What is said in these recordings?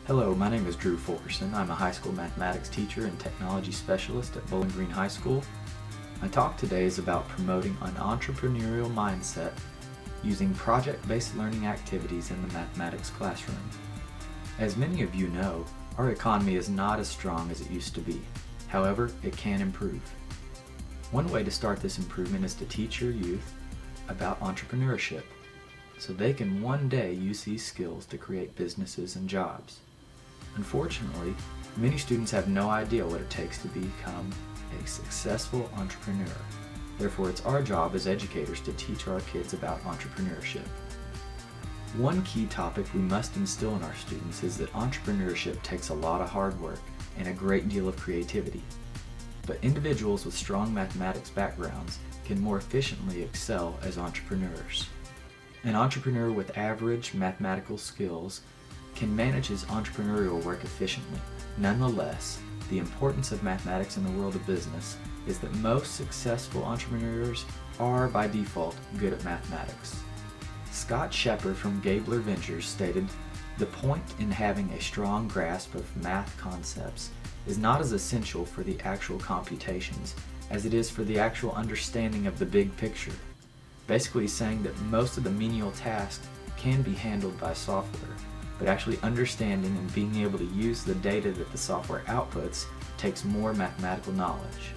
Hello, my name is Drew Fulkerson. I'm a high school mathematics teacher and technology specialist at Bowling Green High School. My talk today is about promoting an entrepreneurial mindset using project-based learning activities in the mathematics classroom. As many of you know, our economy is not as strong as it used to be. However, it can improve. One way to start this improvement is to teach your youth about entrepreneurship, so they can one day use these skills to create businesses and jobs. Unfortunately, many students have no idea what it takes to become a successful entrepreneur. Therefore, it's our job as educators to teach our kids about entrepreneurship. One key topic we must instill in our students is that entrepreneurship takes a lot of hard work and a great deal of creativity. But individuals with strong mathematics backgrounds can more efficiently excel as entrepreneurs. An entrepreneur with average mathematical skills can manage his entrepreneurial work efficiently. Nonetheless, the importance of mathematics in the world of business is that most successful entrepreneurs are, by default, good at mathematics. Scott Shepard from Gabler Ventures stated, "The point in having a strong grasp of math concepts is not as essential for the actual computations as it is for the actual understanding of the big picture." Basically saying that most of the menial tasks can be handled by software, but actually understanding and being able to use the data that the software outputs takes more mathematical knowledge.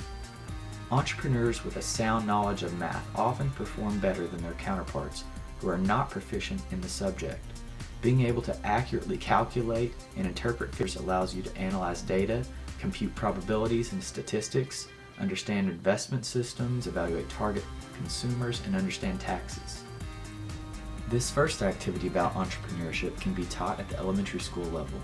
Entrepreneurs with a sound knowledge of math often perform better than their counterparts who are not proficient in the subject. Being able to accurately calculate and interpret figures allows you to analyze data, compute probabilities and statistics, understand investment systems, evaluate target consumers, and understand taxes. This first activity about entrepreneurship can be taught at the elementary school level.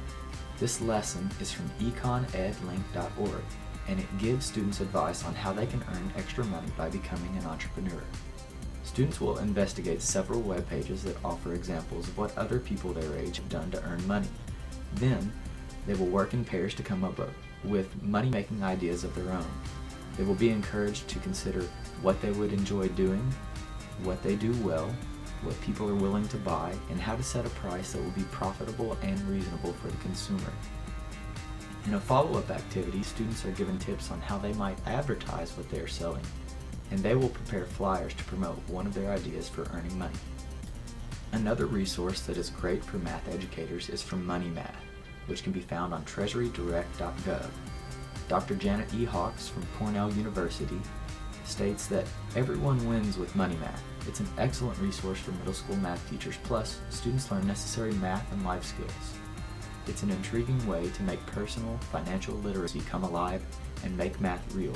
This lesson is from econedlink.org, and it gives students advice on how they can earn extra money by becoming an entrepreneur. Students will investigate several web pages that offer examples of what other people their age have done to earn money. Then, they will work in pairs to come up with money-making ideas of their own. They will be encouraged to consider what they would enjoy doing, what they do well, what people are willing to buy, and how to set a price that will be profitable and reasonable for the consumer. In a follow-up activity, students are given tips on how they might advertise what they are selling, and they will prepare flyers to promote one of their ideas for earning money. Another resource that is great for math educators is from MoneyMath, which can be found on treasurydirect.gov. Dr. Janet E. Hawks from Cornell University states that everyone wins with MoneyMath. It's an excellent resource for middle school math teachers, plus students learn necessary math and life skills. It's an intriguing way to make personal financial literacy come alive and make math real.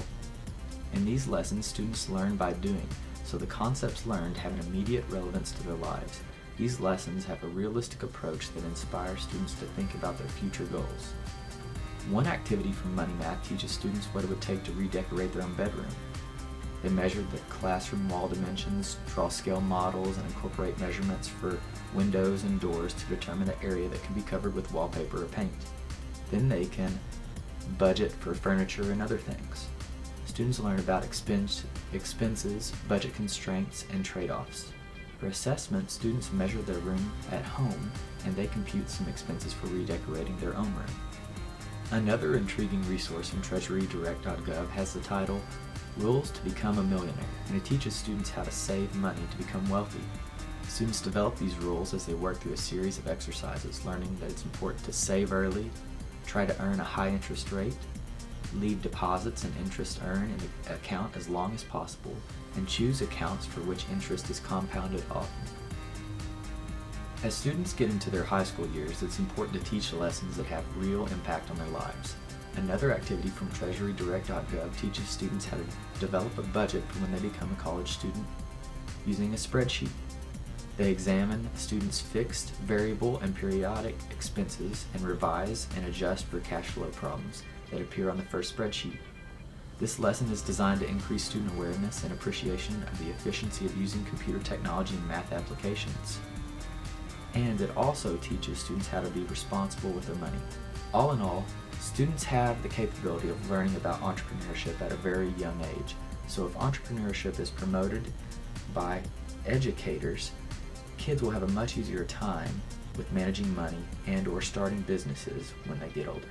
In these lessons, students learn by doing, so the concepts learned have an immediate relevance to their lives. These lessons have a realistic approach that inspires students to think about their future goals. One activity from MoneyMath teaches students what it would take to redecorate their own bedroom. They measure the classroom wall dimensions, draw scale models, and incorporate measurements for windows and doors to determine the area that can be covered with wallpaper or paint. Then they can budget for furniture and other things. Students learn about expenses, budget constraints, and trade-offs. For assessment, students measure their room at home, and they compute some expenses for redecorating their own room. Another intriguing resource from treasurydirect.gov has the title Rules to Become a Millionaire, and it teaches students how to save money to become wealthy. Students develop these rules as they work through a series of exercises, learning that it's important to save early, try to earn a high interest rate, leave deposits and interest earned in the account as long as possible, and choose accounts for which interest is compounded often. As students get into their high school years, it's important to teach lessons that have real impact on their lives. Another activity from treasurydirect.gov teaches students how to develop a budget for when they become a college student using a spreadsheet. They examine students' fixed, variable, and periodic expenses and revise and adjust for cash flow problems that appear on the first spreadsheet. This lesson is designed to increase student awareness and appreciation of the efficiency of using computer technology in math applications. And it also teaches students how to be responsible with their money. All in all, students have the capability of learning about entrepreneurship at a very young age. So if entrepreneurship is promoted by educators, kids will have a much easier time with managing money and or starting businesses when they get older.